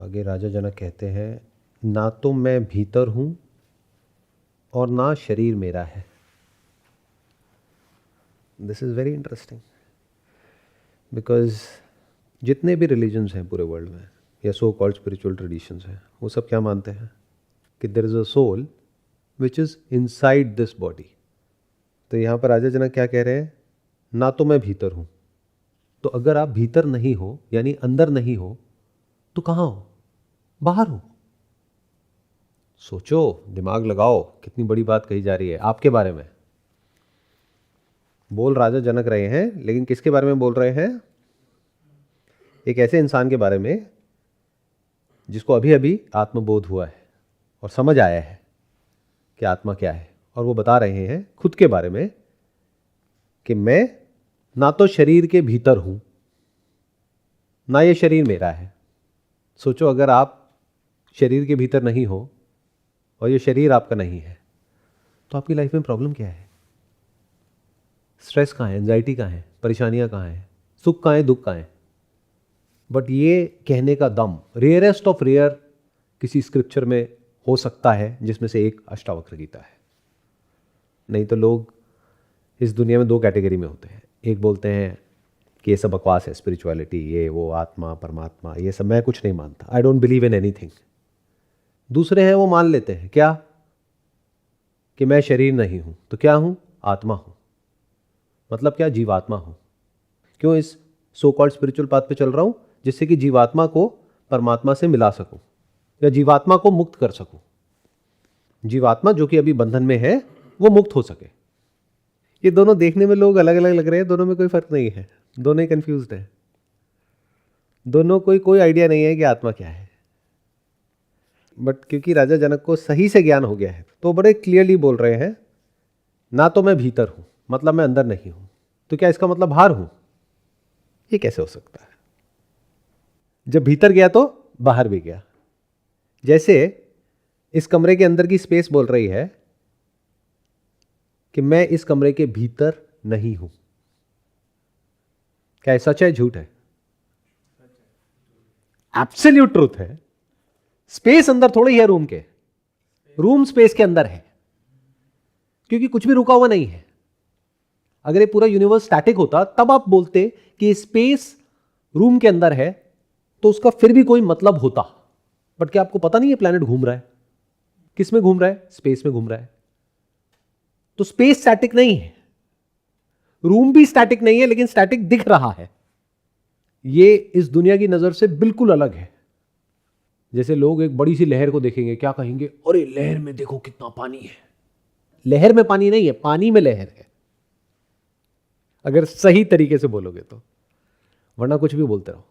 आगे राजा जनक कहते हैं, ना तो मैं भीतर हूँ और ना शरीर मेरा है। This is very interesting because जितने भी रिलीजन्स हैं पूरे वर्ल्ड में या सो कॉल्ड स्पिरिचुअल ट्रेडिशंस हैं, वो सब क्या मानते हैं कि there is a soul which is inside this body. तो यहाँ पर राजा जनक क्या कह रहे हैं, ना तो मैं भीतर हूँ। तो अगर आप भीतर नहीं हो यानी अंदर नहीं हो तो कहाँ हो? बाहर हो। सोचो, दिमाग लगाओ, कितनी बड़ी बात कही जा रही है आपके बारे में। बोल राजा जनक रहे हैं, लेकिन किसके बारे में बोल रहे हैं? एक ऐसे इंसान के बारे में जिसको अभी अभी आत्मबोध हुआ है और समझ आया है कि आत्मा क्या है। और वो बता रहे हैं खुद के बारे में कि मैं ना तो शरीर के भीतर हूं, ना ये शरीर मेरा है। सोचो, अगर आप शरीर के भीतर नहीं हो और ये शरीर आपका नहीं है तो आपकी लाइफ में प्रॉब्लम क्या है? स्ट्रेस कहाँ है? एंजाइटी कहाँ है? परेशानियां कहाँ है? सुख कहाँ है? दुख कहाँ है? बट ये कहने का दम रेयरेस्ट ऑफ रेयर किसी स्क्रिप्चर में हो सकता है, जिसमें से एक अष्टावक्र गीता है। नहीं तो लोग इस दुनिया में दो कैटेगरी में होते हैं। एक बोलते हैं कि ये सब बकवास है, स्पिरिचुअलिटी, ये वो, आत्मा परमात्मा, ये सब मैं कुछ नहीं मानता, I don't believe in anything. दूसरे हैं वो मान लेते हैं क्या कि मैं शरीर नहीं हूं तो क्या हूं? आत्मा हूं। मतलब क्या? जीवात्मा हूं। क्यों इस सो कॉल्ड स्पिरिचुअल पाथ पे चल रहा हूं? जिससे कि जीवात्मा को परमात्मा से मिला सकूं या जीवात्मा को मुक्त कर सकूं। जीवात्मा जो कि अभी बंधन में है वो मुक्त हो सके। ये दोनों देखने में लोग अलग अलग लग रहे हैं, दोनों में कोई फर्क नहीं है, दोनों ही कंफ्यूज्ड है, दोनों को कोई आइडिया नहीं है कि आत्मा क्या है। बट क्योंकि राजा जनक को सही से ज्ञान हो गया है तो बड़े क्लियरली बोल रहे हैं, ना तो मैं भीतर हूं मतलब मैं अंदर नहीं हूं, तो क्या इसका मतलब बाहर हूं? ये कैसे हो सकता है? जब भीतर गया तो बाहर भी गया। जैसे इस कमरे के अंदर की स्पेस बोल रही है कि मैं इस कमरे के भीतर नहीं हूं। क्या सच है झूठ है? एब्सोल्यूट ट्रूथ है। स्पेस अंदर थोड़ी है रूम के, रूम स्पेस के अंदर है, क्योंकि कुछ भी रुका हुआ नहीं है। अगर ये पूरा यूनिवर्स स्टैटिक होता तब आप बोलते कि स्पेस रूम के अंदर है तो उसका फिर भी कोई मतलब होता। बट क्या आपको पता नहीं है प्लैनेट घूम रहा है? किस में घूम रहा है? स्पेस में घूम रहा है। तो स्पेस स्टैटिक नहीं है, रूम भी स्टैटिक नहीं है, लेकिन स्टैटिक दिख रहा है। ये इस दुनिया की नजर से बिल्कुल अलग है। जैसे लोग एक बड़ी सी लहर को देखेंगे, क्या कहेंगे? अरे लहर में देखो कितना पानी है। लहर में पानी नहीं है, पानी में लहर है, अगर सही तरीके से बोलोगे तो, वरना कुछ भी बोलते रहो।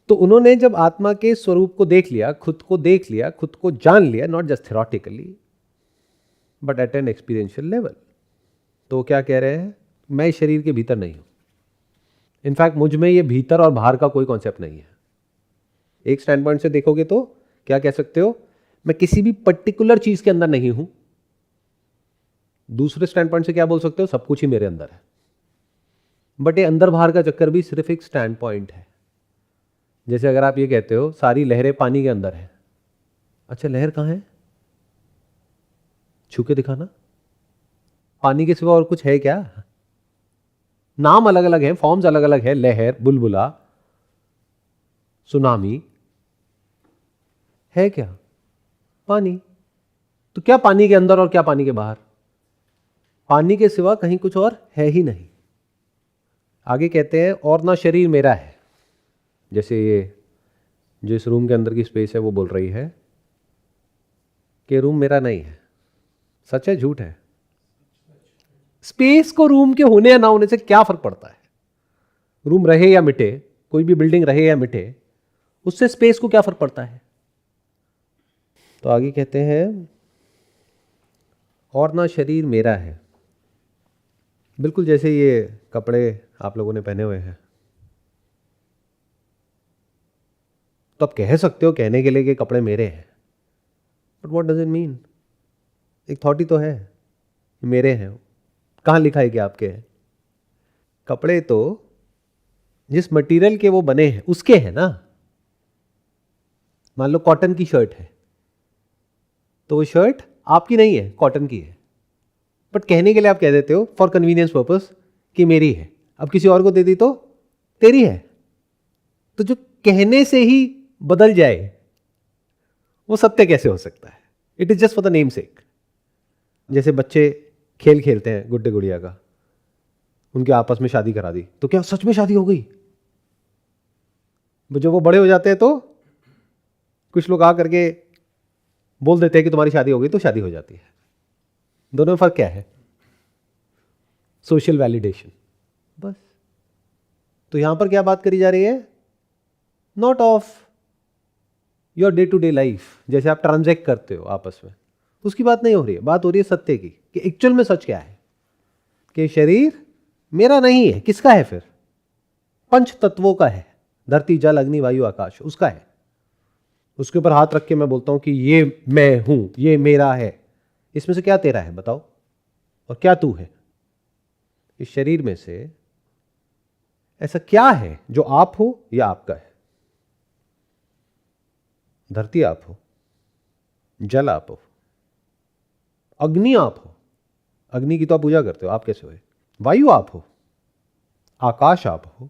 तो उन्होंने जब आत्मा के स्वरूप को देख लिया, खुद को देख लिया, खुद को जान लिया, not just theoretically but at N experiential level, तो क्या कह रहे हैं? मैं शरीर के भीतर नहीं हूं। इनफैक्ट मुझ में ये भीतर और बाहर का कोई कॉन्सेप्ट नहीं है। एक स्टैंड पॉइंट से देखोगे तो क्या कह सकते हो? मैं किसी भी पर्टिकुलर चीज के अंदर नहीं हूं। दूसरे स्टैंड पॉइंट से क्या बोल सकते हो? सब कुछ ही मेरे अंदर है। बट ये अंदर बाहर का चक्कर भी सिर्फ एक स्टैंड पॉइंट है। जैसे अगर आप ये कहते हो सारी लहरें पानी के अंदर है, अच्छा लहर कहां है? छू के दिखाना। पानी के सिवा और कुछ है क्या? नाम अलग अलग है, फॉर्म्स अलग अलग है, लहर, बुलबुला, सुनामी, है क्या? पानी। तो क्या पानी के अंदर और क्या पानी के बाहर? पानी के सिवा कहीं कुछ और है ही नहीं। आगे कहते हैं, और ना शरीर मेरा है। जैसे ये जो इस रूम के अंदर की स्पेस है वो बोल रही है कि रूम मेरा नहीं है। सच है झूठ है? स्पेस को रूम के होने या ना होने से क्या फर्क पड़ता है? रूम रहे या मिटे, कोई भी बिल्डिंग रहे या मिटे, उससे स्पेस को क्या फर्क पड़ता है? तो आगे कहते हैं, और ना शरीर मेरा है। बिल्कुल जैसे ये कपड़े आप लोगों ने पहने हुए हैं, तो आप कह सकते हो कहने के लिए कि कपड़े मेरे हैं, but what does it mean? एक थॉट ही तो है, मेरे हैं। कहां लिखा है कि आपके हैं? कपड़े तो जिस मटेरियल के वो बने हैं उसके हैं ना। मान लो कॉटन की शर्ट है, तो वो शर्ट आपकी नहीं है, कॉटन की है, बट कहने के लिए आप कह देते हो फॉर कन्वीनियंस पर्पस कि मेरी है। अब किसी और को दे दी तो तेरी है। तो जो कहने से ही बदल जाए वो सत्य कैसे हो सकता है? It is just for the name सेक। जैसे बच्चे खेल खेलते हैं गुड्डे गुड़िया का, उनके आपस में शादी करा दी, तो क्या सच में शादी हो गई? जब वो बड़े हो जाते हैं तो कुछ लोग आ करके बोल देते हैं कि तुम्हारी शादी हो गई, तो शादी हो जाती है। दोनों में फर्क क्या है? सोशल वैलिडेशन, बस। तो यहां पर क्या बात करी जा रही है? Not of your day to day life, जैसे आप ट्रांजैक्ट करते हो आपस में, उसकी बात नहीं हो रही है। बात हो रही है सत्य की, कि एक्चुअल में सच क्या है, कि शरीर मेरा नहीं है। किसका है फिर? पंच तत्वों का है, धरती जल अग्नि वायु आकाश, उसका है। उसके ऊपर हाथ रख के मैं बोलता हूं कि ये मैं हूं, ये मेरा है। इसमें से क्या तेरा है बताओ, और क्या तू है? इस शरीर में से ऐसा क्या है जो आप हो या आपका है? धरती आप हो, जल आप हो, अग्नि आप हो। अग्नि की तो आप पूजा करते हो, आप कैसे हुए? वायु आप हो, आकाश आप हो।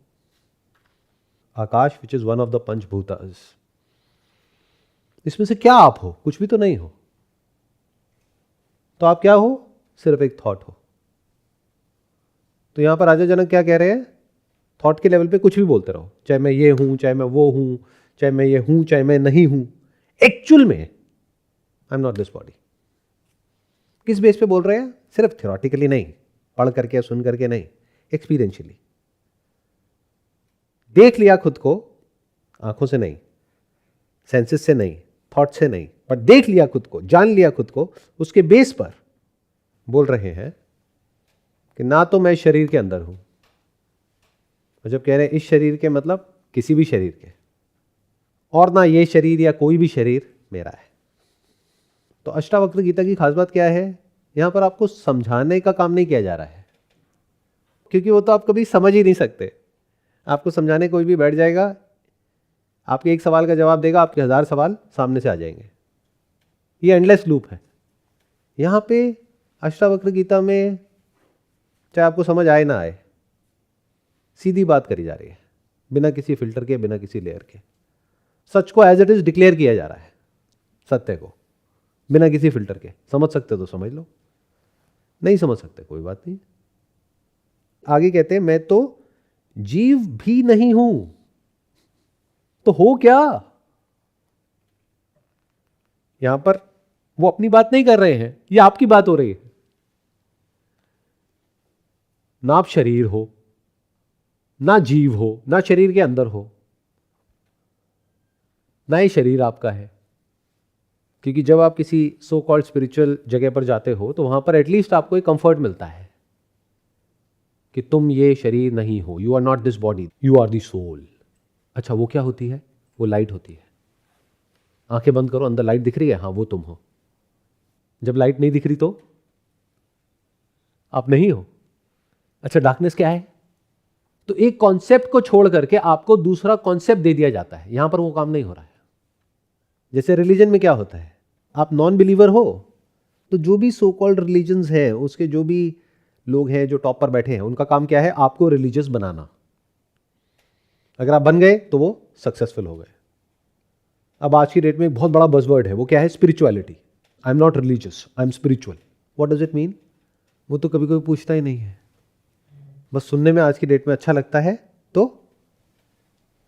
आकाश which is one of the पंचभूतास। इसमें से क्या आप हो? कुछ भी तो नहीं हो। तो आप क्या हो? सिर्फ एक थॉट हो। तो यहां पर राजा जनक क्या कह रहे हैं? थॉट के लेवल पे कुछ भी बोलते रहो, चाहे मैं ये हूं, चाहे मैं वो हूं, चाहे मैं ये हूं, चाहे मैं नहीं हूं। एक्चुअल में I am not this body. किस बेस पे बोल रहे हैं? सिर्फ थ्योरेटिकली नहीं, पढ़ करके सुन करके नहीं, एक्सपीरियंशियली। देख लिया खुद को, आंखों से नहीं, सेंसेस से नहीं, थॉट से नहीं, पर देख लिया खुद को, जान लिया खुद को, उसके बेस पर बोल रहे हैं कि ना तो मैं शरीर के अंदर हूं। और जब कह रहे हैं इस शरीर के, मतलब किसी भी शरीर के, और ना ये शरीर या कोई भी शरीर मेरा है। तो अष्टावक्र गीता की खास बात क्या है? यहां पर आपको समझाने का काम नहीं किया जा रहा है, क्योंकि वो तो आप कभी समझ ही नहीं सकते। आपको समझाने कोई भी बैठ जाएगा, आपके एक सवाल का जवाब देगा, आपके 1000 सवाल सामने से आ जाएंगे। ये एंडलेस लूप है। यहां पे अष्टावक्र गीता में, चाहे आपको समझ आए ना आए, सीधी बात करी जा रही है, बिना किसी फिल्टर के, बिना किसी लेयर के। सच को एज इट इज डिक्लेयर किया जा रहा है, सत्य को, बिना किसी फिल्टर के। समझ सकते तो समझ लो, नहीं समझ सकते कोई बात नहीं। आगे कहते हैं मैं तो जीव भी नहीं हूं। तो हो क्या? यहां पर वो अपनी बात नहीं कर रहे हैं, ये आपकी बात हो रही है। ना आप शरीर हो, ना जीव हो, ना शरीर के अंदर हो, ना ही शरीर आपका है। क्योंकि जब आप किसी सो कॉल्ड स्पिरिचुअल जगह पर जाते हो तो वहां पर एटलीस्ट आपको एक कंफर्ट मिलता है कि तुम ये शरीर नहीं हो, you are not this body, you are the soul. अच्छा, वो क्या होती है? वो लाइट होती है। आंखें बंद करो, अंदर लाइट दिख रही है, हाँ वो तुम हो। जब लाइट नहीं दिख रही तो आप नहीं हो। अच्छा, डार्कनेस क्या है? तो एक कॉन्सेप्ट को छोड़ करके आपको दूसरा कॉन्सेप्ट दे दिया जाता है। यहां पर वो काम नहीं हो रहा है। जैसे रिलीजन में क्या होता है, आप नॉन बिलीवर हो तो जो भी सो कॉल्ड रिलीजन्स हैं, उसके जो भी लोग हैं जो टॉप पर बैठे हैं, उनका काम क्या है? आपको रिलीजियस बनाना। अगर आप बन गए तो वो सक्सेसफुल हो गए। अब आज की डेट में एक बहुत बड़ा बज़वर्ड है, वो क्या है? Spirituality. I am not religious, I am spiritual. What does it mean? वो तो कभी कोई पूछता ही नहीं है, बस सुनने में आज की डेट में अच्छा लगता है। तो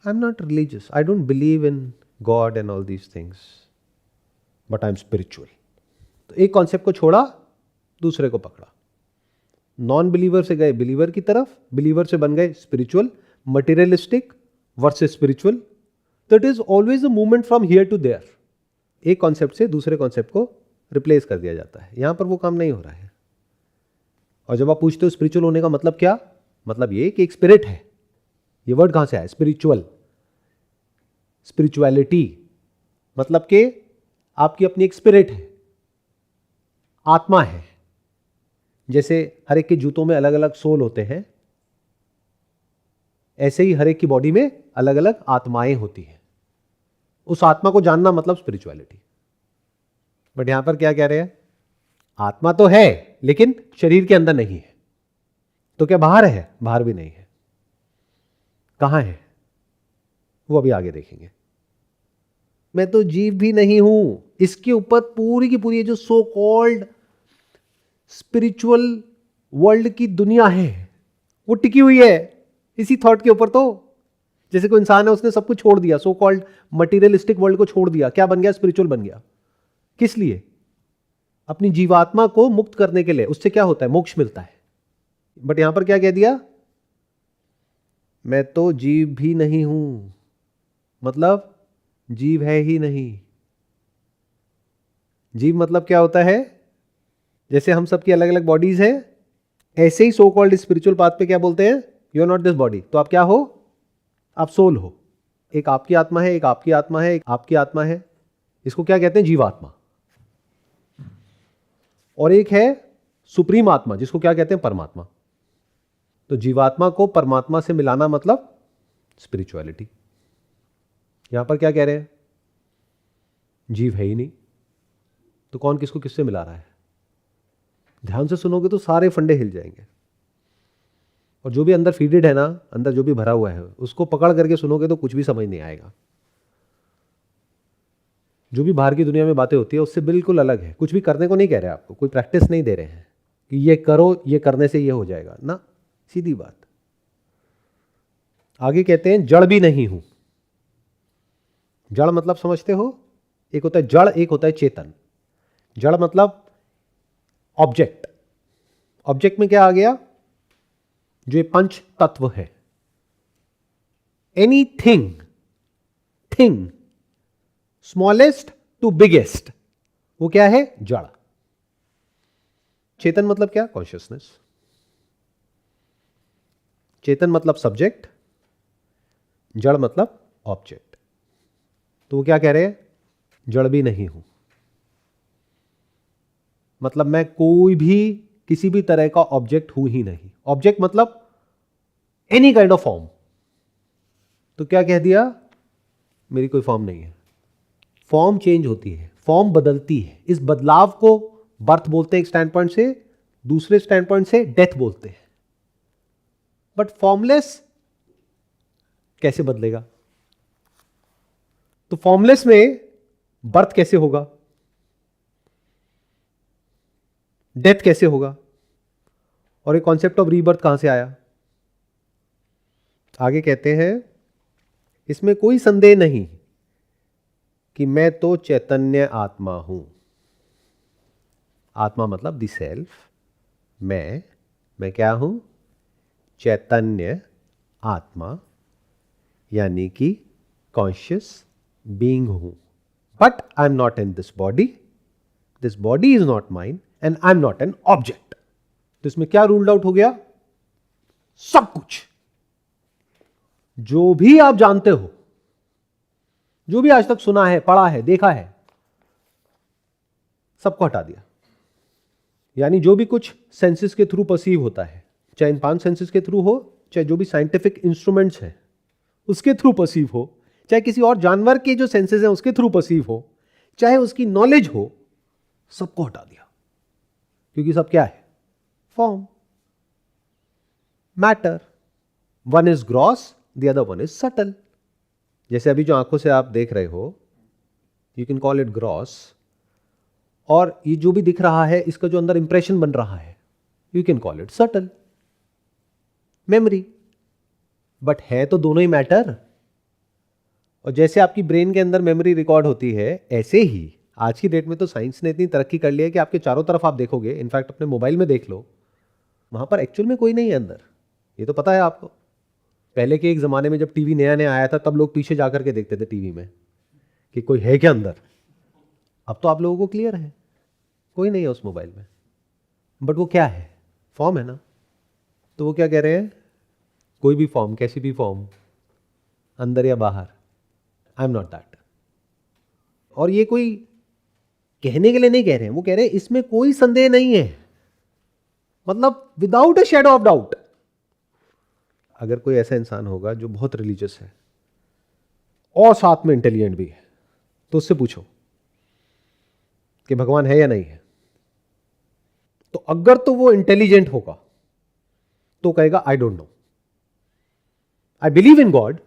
I am not religious, I don't believe in God and all these things, but I am spiritual. तो एक कॉन्सेप्ट को छोड़ा, दूसरे को पकड़ा। नॉन बिलीवर से गए बिलीवर की तरफ, बिलीवर से बन गए स्पिरिचुअल। Materialistic versus spiritual. तो it is always a movement from here to there. एक कॉन्सेप्ट से दूसरे कॉन्सेप्ट को रिप्लेस कर दिया जाता है। यहां पर वो काम नहीं हो रहा है। और जब आप पूछते हो स्पिरिचुअल होने का मतलब क्या, मतलब ये कि एक स्पिरिट है। ये वर्ड कहां से आया? स्पिरिचुअल, स्पिरिचुअलिटी, मतलब कि आपकी अपनी एक स्पिरिट है, आत्मा है। जैसे हर एक के जूतों में अलग अलग सोल होते हैं, ऐसे ही हर एक की बॉडी में अलग अलग आत्माएं होती हैं। उस आत्मा को जानना मतलब स्पिरिचुअलिटी। बट यहां पर क्या कह रहे हैं, आत्मा तो है लेकिन शरीर के अंदर नहीं है। तो क्या बाहर है? बाहर भी नहीं है। कहां है वो अभी आगे देखेंगे। मैं तो जीव भी नहीं हूं, इसके ऊपर पूरी की पूरी जो सो कॉल्ड स्पिरिचुअल वर्ल्ड की दुनिया है वो टिकी हुई है इसी थॉट के ऊपर। तो जैसे कोई इंसान है, उसने सब कुछ छोड़ दिया, सो कॉल्ड मटीरियलिस्टिक वर्ल्ड को छोड़ दिया, क्या बन गया? स्पिरिचुअल बन गया। किस लिए? अपनी जीवात्मा को मुक्त करने के लिए। उससे क्या होता है? मोक्ष मिलता है। बट यहां पर क्या कह दिया? मैं तो जीव भी नहीं हूं, मतलब जीव है ही नहीं। जीव मतलब क्या होता है? जैसे हम सबकी अलग अलग बॉडीज हैं, ऐसे ही सो कॉल्ड स्पिरिचुअल पाथ पे क्या बोलते हैं? You are not this body. तो आप क्या हो? आप सोल हो। एक आपकी आत्मा है, एक आपकी आत्मा है, एक आपकी आत्मा है। इसको क्या कहते हैं? जीवात्मा। और एक है सुप्रीम आत्मा, जिसको क्या कहते हैं? परमात्मा। तो जीवात्मा को परमात्मा से मिलाना मतलब स्पिरिचुअलिटी। यहां पर क्या कह रहे हैं? जीव है ही नहीं, तो कौन किसको किससे मिला रहा है? ध्यान से सुनोगे तो सारे फंडे हिल जाएंगे। और जो भी अंदर फीडेड है ना, अंदर जो भी भरा हुआ है, उसको पकड़ करके सुनोगे तो कुछ भी समझ नहीं आएगा। जो भी बाहर की दुनिया में बातें होती है उससे बिल्कुल अलग है। कुछ भी करने को नहीं कह रहे, आपको कोई प्रैक्टिस नहीं दे रहे हैं कि ये करो, ये करने से ये हो जाएगा ना, सीधी बात। आगे कहते हैं जड़ भी नहीं हूं। जड़ मतलब समझते हो? एक होता है जड़, एक होता है चेतन। जड़ मतलब ऑब्जेक्ट। ऑब्जेक्ट में क्या आ गया? जो ये पंच तत्व है, anything, thing, smallest to biggest, वो क्या है? जड़। चेतन मतलब क्या? कॉन्शियसनेस। चेतन मतलब सब्जेक्ट, जड़ मतलब ऑब्जेक्ट। तो वो क्या कह रहे हैं? जड़ भी नहीं हूं, मतलब मैं कोई भी किसी भी तरह का ऑब्जेक्ट हूं ही नहीं। ऑब्जेक्ट मतलब एनी काइंड ऑफ फॉर्म। तो क्या कह दिया? मेरी कोई फॉर्म नहीं है। फॉर्म चेंज होती है, फॉर्म बदलती है। इस बदलाव को बर्थ बोलते हैं एक स्टैंड पॉइंट से, दूसरे स्टैंड पॉइंट से डेथ बोलते हैं। बट फॉर्मलेस कैसे बदलेगा? तो फॉर्मलेस में बर्थ कैसे होगा? डेथ कैसे होगा? और ये कॉन्सेप्ट ऑफ रीबर्थ कहां से आया? आगे कहते हैं इसमें कोई संदेह नहीं कि मैं तो चैतन्य आत्मा हूं। आत्मा मतलब द सेल्फ। मैं क्या हूं? चैतन्य आत्मा, यानी कि कॉन्शियस बीइंग हूं। But I am not in this body, this body is not mine, and I am not an object. तो इसमें क्या रूल्ड आउट हो गया? सब कुछ जो भी आप जानते हो, जो भी आज तक सुना है, पढ़ा है, देखा है, सबको हटा दिया। यानी जो भी कुछ सेंसेस के थ्रू परसीव होता है, चाहे इन 5 सेंसेस के थ्रू हो, चाहे जो भी साइंटिफिक इंस्ट्रूमेंट्स हैं उसके थ्रू परसीव हो, चाहे किसी और जानवर के जो सेंसेस हैं उसके थ्रू परसीव हो, चाहे उसकी नॉलेज हो, सबको हटा दिया। क्योंकि सब क्या है? Form, matter. One is gross, the other one is subtle. जैसे अभी जो आंखों से आप देख रहे हो, you can call it gross, और ये जो भी दिख रहा है, इसका जो अंदर इंप्रेशन बन रहा है, you can call it subtle, memory. But है तो दोनों ही मैटर। और जैसे आपकी ब्रेन के अंदर मेमोरी रिकॉर्ड होती है, ऐसे ही आज की डेट में तो साइंस ने इतनी तरक्की कर ली है कि आपके चारों तरफ आप देखोगे, इनफैक्ट अपने मोबाइल में देख लो, वहां पर एक्चुअल में कोई नहीं है अंदर। ये तो पता है आपको। पहले के एक जमाने में जब टीवी नया नया आया था, तब लोग पीछे जाकर के देखते थे टीवी में कि कोई है क्या अंदर। अब तो आप लोगों को क्लियर है, कोई नहीं है उस मोबाइल में। बट वो क्या है? फॉर्म है ना। तो वो क्या कह रहे हैं? कोई भी फॉर्म, कैसी भी फॉर्म, अंदर या बाहर, आई एम नॉट दैट। और ये कोई कहने के लिए नहीं कह रहे हैं, वो कह रहे हैं इसमें कोई संदेह नहीं है, मतलब without a shadow of doubt. अगर कोई ऐसा इंसान होगा जो बहुत रिलीजियस है और साथ में इंटेलिजेंट भी है, तो उससे पूछो कि भगवान है या नहीं है। तो अगर तो वो इंटेलिजेंट होगा तो कहेगा I don't know, I believe in God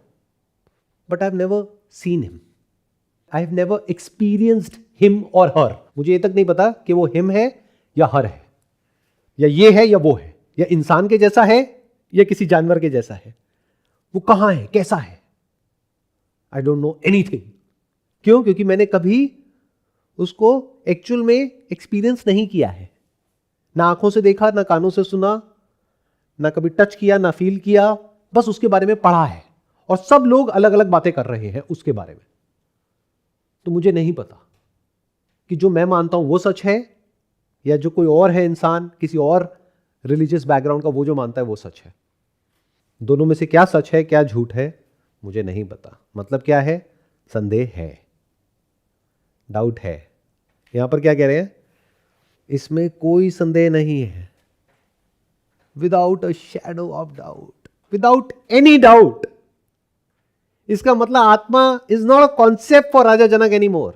but I have never seen him, I have never experienced him और हर। मुझे ये तक नहीं पता कि वो हिम है या हर है, या ये है या वो है, या इंसान के जैसा है या किसी जानवर के जैसा है, वो कहां है, कैसा है, आई डोंट नो एनीथिंग। क्यों? क्योंकि मैंने कभी उसको एक्चुअल में एक्सपीरियंस नहीं किया है, ना आंखों से देखा, ना कानों से सुना, ना कभी टच किया, ना फील किया, बस उसके बारे में पढ़ा है। और सब लोग अलग अलग बातें कर रहे हैं उसके बारे में। तो मुझे नहीं पता कि जो मैं मानता हूं वो सच है, या जो कोई और है इंसान किसी और रिलीजियस बैकग्राउंड का, वो जो मानता है वो सच है। दोनों में से क्या सच है क्या झूठ है मुझे नहीं पता। मतलब क्या है? संदेह है, डाउट है। यहां पर क्या कह रहे हैं? इसमें कोई संदेह नहीं है, without a shadow of doubt, without any doubt. इसका मतलब आत्मा is not a concept for Raja Janak any more.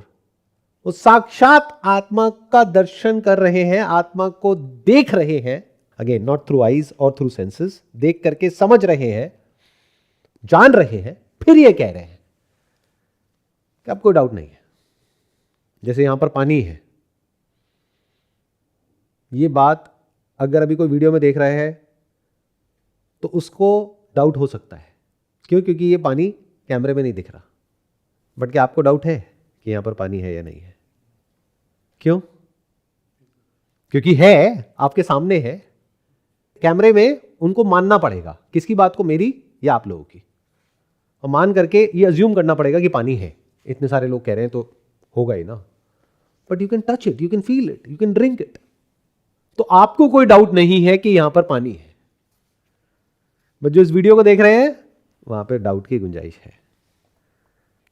वो साक्षात आत्मा का दर्शन कर रहे हैं, आत्मा को देख रहे हैं, अगेन नॉट थ्रू आईज और थ्रू सेंसेस, देख करके समझ रहे हैं, जान रहे हैं, फिर ये कह रहे हैं कि अब कोई डाउट नहीं है। जैसे यहां पर पानी है, ये बात अगर अभी कोई वीडियो में देख रहा है तो उसको डाउट हो सकता है। क्यों? क्योंकि ये पानी कैमरे में नहीं दिख रहा। बट क्या आपको डाउट है कि यहां पर पानी है या नहीं है? क्यों? क्योंकि है, आपके सामने है। कैमरे में उनको मानना पड़ेगा, किसकी बात को? मेरी या आप लोगों की। और मान करके ये अज्यूम करना पड़ेगा कि पानी है, इतने सारे लोग कह रहे हैं तो होगा ही ना। But you can touch it, you can feel it, you can drink it. तो आपको कोई डाउट नहीं है कि यहां पर पानी है। बट जो इस वीडियो को देख रहे हैं वहां पर डाउट की गुंजाइश है।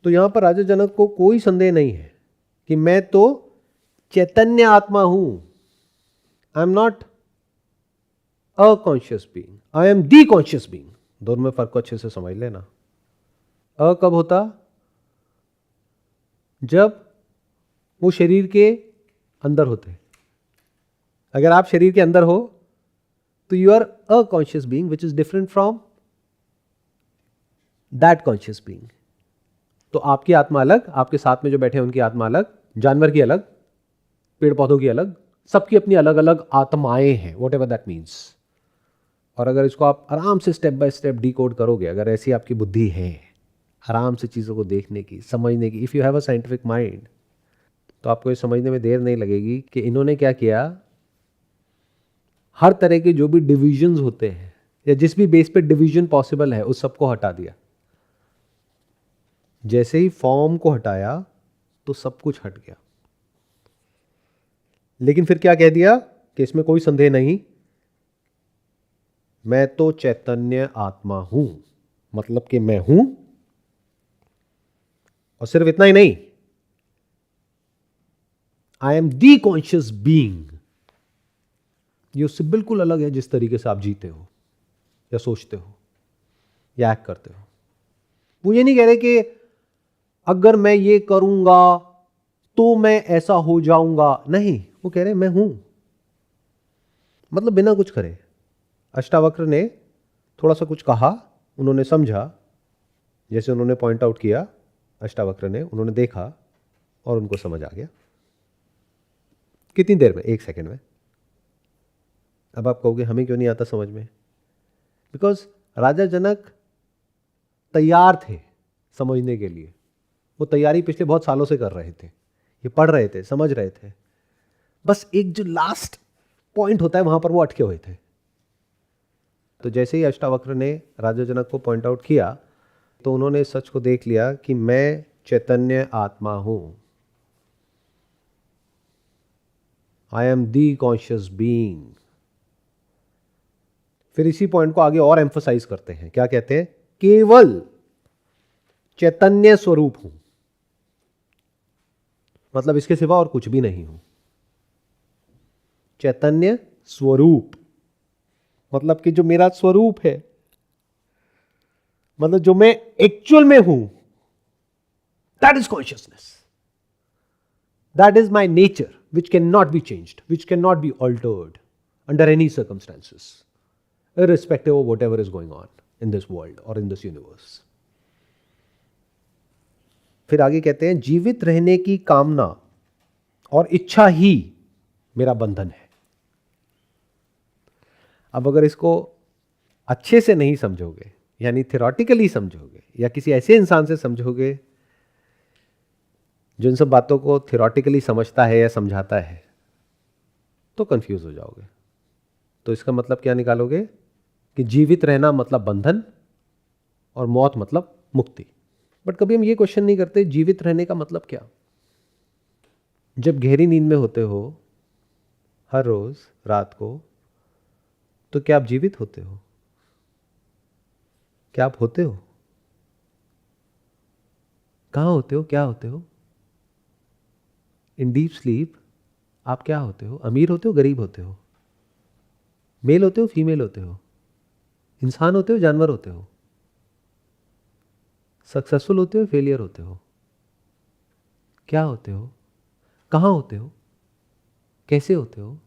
तो यहां पर राजा जनक को कोई संदेह नहीं है कि मैं तो चैतन्य आत्मा हूं। I am not a conscious being, I am the conscious being. दोनों में फर्क को अच्छे से समझ लेना। अ कब होता? जब वो शरीर के अंदर होते। अगर आप शरीर के अंदर हो तो you are a conscious being which is different from that conscious being. तो आपकी आत्मा अलग, आपके साथ में जो बैठे हैं उनकी आत्मा अलग, जानवर की अलग, पेड़ पौधों की अलग, सबकी अपनी अलग अलग आत्माएं हैं, वॉट एवर दैट मीन्स। और अगर इसको आप आराम से स्टेप बाय स्टेप डिकोड करोगे, अगर ऐसी आपकी बुद्धि है आराम से चीज़ों को देखने की, समझने की, if you have a scientific mind, तो आपको ये समझने में देर नहीं लगेगी कि इन्होंने क्या किया। हर तरह के जो भी डिविजन्स होते हैं या जिस भी बेस पे डिवीजन पॉसिबल है उस सबको हटा दिया। जैसे ही फॉर्म को हटाया तो सब कुछ हट गया। लेकिन फिर क्या कह दिया कि इसमें कोई संदेह नहीं, मैं तो चैतन्य आत्मा हूं। मतलब कि मैं हूं, और सिर्फ इतना ही नहीं, I am the conscious being. ये उससे बिल्कुल अलग है जिस तरीके से आप जीते हो या सोचते हो या एक्ट करते हो। वो ये नहीं कह रहे कि अगर मैं ये करूंगा तो मैं ऐसा हो जाऊंगा, नहीं, वो कह रहे मैं हूं। मतलब बिना कुछ करे। अष्टावक्र ने थोड़ा सा कुछ कहा, उन्होंने समझा, जैसे उन्होंने पॉइंट आउट किया, अष्टावक्र ने, उन्होंने देखा और उनको समझ आ गया। कितनी देर में? 1 सेकंड में। अब आप कहोगे हमें क्यों नहीं आता समझ में? बिकॉज राजा जनक तैयार थे समझने के लिए। वो तैयारी पिछले बहुत सालों से कर रहे थे, ये पढ़ रहे थे, समझ रहे थे। बस एक जो लास्ट पॉइंट होता है वहां पर वो अटके हुए थे। तो जैसे ही अष्टावक्र ने राजा जनक को पॉइंट आउट किया तो उन्होंने सच को देख लिया कि मैं चैतन्य आत्मा हूं, I am the conscious being. फिर इसी पॉइंट को आगे और एम्फसाइज करते हैं, क्या कहते हैं? केवल चैतन्य स्वरूप हूं, मतलब इसके सिवा और कुछ भी नहीं हूं। चैतन्य स्वरूप मतलब कि जो मेरा स्वरूप है, मतलब जो मैं एक्चुअल में हूं, that is consciousness. That is my nature, which cannot be changed, which cannot be altered under any circumstances, irrespective of whatever is going on in this world or in this universe. फिर आगे कहते हैं जीवित रहने की कामना और इच्छा ही मेरा बंधन है। अब अगर इसको अच्छे से नहीं समझोगे, यानी थियोरेटिकली समझोगे, या किसी ऐसे इंसान से समझोगे जो इन सब बातों को थियोरेटिकली समझता है या समझाता है, तो कंफ्यूज हो जाओगे। तो इसका मतलब क्या निकालोगे कि जीवित रहना मतलब बंधन और मौत मतलब मुक्ति। बट कभी हम ये क्वेश्चन नहीं करते जीवित रहने का मतलब क्या। जब गहरी नींद में होते हो हर रोज रात को, तो क्या आप जीवित होते हो? क्या आप होते हो? कहाँ होते हो? क्या होते हो? इन डीप स्लीप आप क्या होते हो? अमीर होते हो, गरीब होते हो? मेल होते हो, फीमेल होते हो? इंसान होते हो, जानवर होते हो? सक्सेसफुल होते हो, फेलियर होते हो? क्या होते हो? कहाँ होते हो? कैसे होते हो?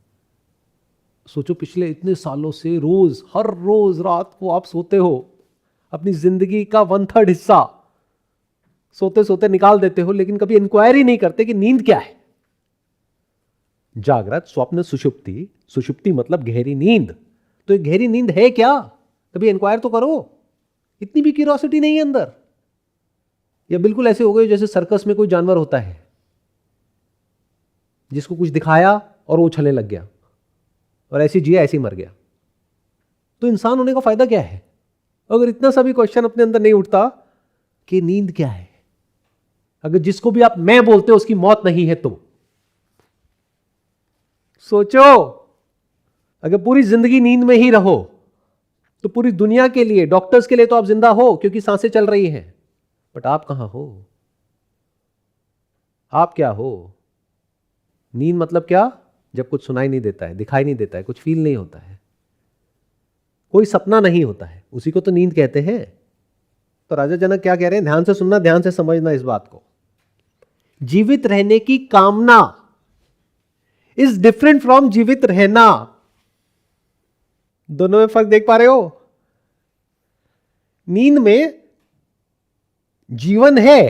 सोचो, पिछले इतने सालों से रोज हर रोज रात को आप सोते हो, अपनी जिंदगी का 1/3 हिस्सा सोते सोते निकाल देते हो, लेकिन कभी इंक्वायरी नहीं करते कि नींद क्या है। जागृत, स्वप्न, सुषुप्ति। सुषुप्ति मतलब गहरी नींद। तो ये गहरी नींद है क्या? कभी इंक्वायर तो करो। इतनी भी क्यूरियोसिटी नहीं है अंदर। या बिल्कुल ऐसे हो गए जैसे सर्कस में कोई जानवर होता है जिसको कुछ दिखाया और वो उछलने लग गया, और ऐसी जिया ऐसे ही मर गया। तो इंसान होने का फायदा क्या है अगर इतना सा भी क्वेश्चन अपने अंदर नहीं उठता कि नींद क्या है? अगर जिसको भी आप मैं बोलते हो उसकी मौत नहीं है तो सोचो, अगर पूरी जिंदगी नींद में ही रहो तो पूरी दुनिया के लिए, डॉक्टर्स के लिए तो आप जिंदा हो क्योंकि सांसें चल रही हैं, बट आप कहां हो? आप क्या हो? नींद मतलब क्या? जब कुछ सुनाई नहीं देता है, दिखाई नहीं देता है, कुछ फील नहीं होता है, कोई सपना नहीं होता है, उसी को तो नींद कहते हैं। तो राजा जनक क्या कह रहे हैं? ध्यान से सुनना, ध्यान से समझना इस बात को। जीवित रहने की कामना इज डिफरेंट फ्रॉम जीवित रहना। दोनों में फर्क देख पा रहे हो? नींद में जीवन है,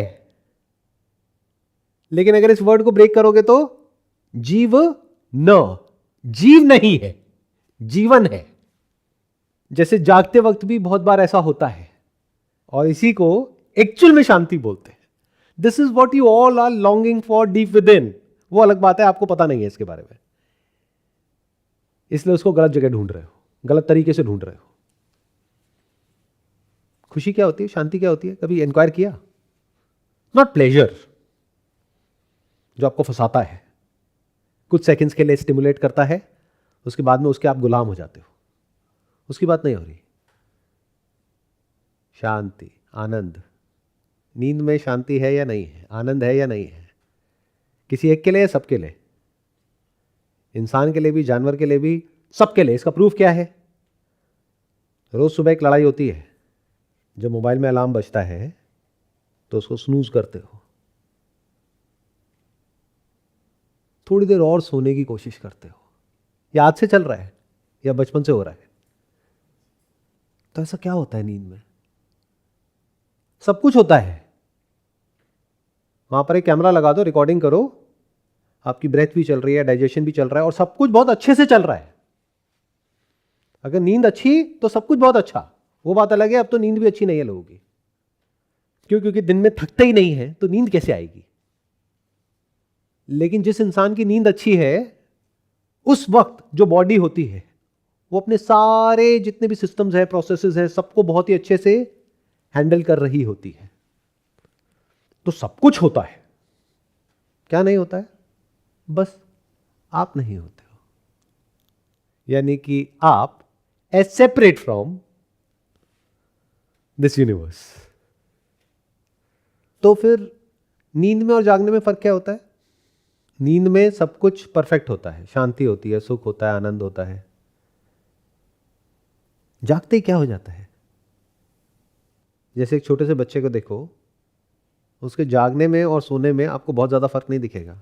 लेकिन अगर इस वर्ड को ब्रेक करोगे तो जीव न, जीव नहीं है, जीवन है। जैसे जागते वक्त भी बहुत बार ऐसा होता है, और इसी को एक्चुअल में शांति बोलते हैं। This is what you all are longing for deep within. वो अलग बात है, आपको पता नहीं है इसके बारे में, इसलिए उसको गलत जगह ढूंढ रहे हो, गलत तरीके से ढूंढ रहे हो। खुशी क्या होती है? शांति क्या होती है? कभी इंक्वायर किया? नॉट प्लेजर जो आपको फंसाता है, कुछ सेकंड्स के लिए स्टिमुलेट करता है, उसके बाद में उसके आप गुलाम हो जाते हो, उसकी बात नहीं हो रही। शांति, आनंद। नींद में शांति है या नहीं है? आनंद है या नहीं है? किसी एक के लिए, सबके लिए, इंसान के लिए भी, जानवर के लिए भी, सबके लिए। इसका प्रूफ क्या है? रोज सुबह एक लड़ाई होती है, जब मोबाइल में अलार्म बजता है तो उसको स्नूज करते हो, थोड़ी देर और सोने की कोशिश करते हो, या आज से चल रहा है या बचपन से हो रहा है। तो ऐसा क्या होता है नींद में? सब कुछ होता है। वहां पर एक कैमरा लगा दो, रिकॉर्डिंग करो, आपकी ब्रेथ भी चल रही है, डाइजेशन भी चल रहा है, और सब कुछ बहुत अच्छे से चल रहा है। अगर नींद अच्छी तो सब कुछ बहुत अच्छा। वो बात अलग है, अब तो नींद भी अच्छी नहीं है लोगों की। क्यों? क्योंकि दिन में थकते ही नहीं है, तो नींद कैसे आएगी? लेकिन जिस इंसान की नींद अच्छी है, उस वक्त जो बॉडी होती है वो अपने सारे जितने भी सिस्टम्स हैं, प्रोसेसेस हैं, सबको बहुत ही अच्छे से हैंडल कर रही होती है। तो सब कुछ होता है, क्या नहीं होता है? बस आप नहीं होते हो। यानी कि आप as separate from this universe. तो फिर नींद में और जागने में फर्क क्या होता है? नींद में सब कुछ परफेक्ट होता है, शांति होती है, सुख होता है, आनंद होता है। जागते ही क्या हो जाता है? जैसे एक छोटे से बच्चे को देखो, उसके जागने में और सोने में आपको बहुत ज्यादा फर्क नहीं दिखेगा।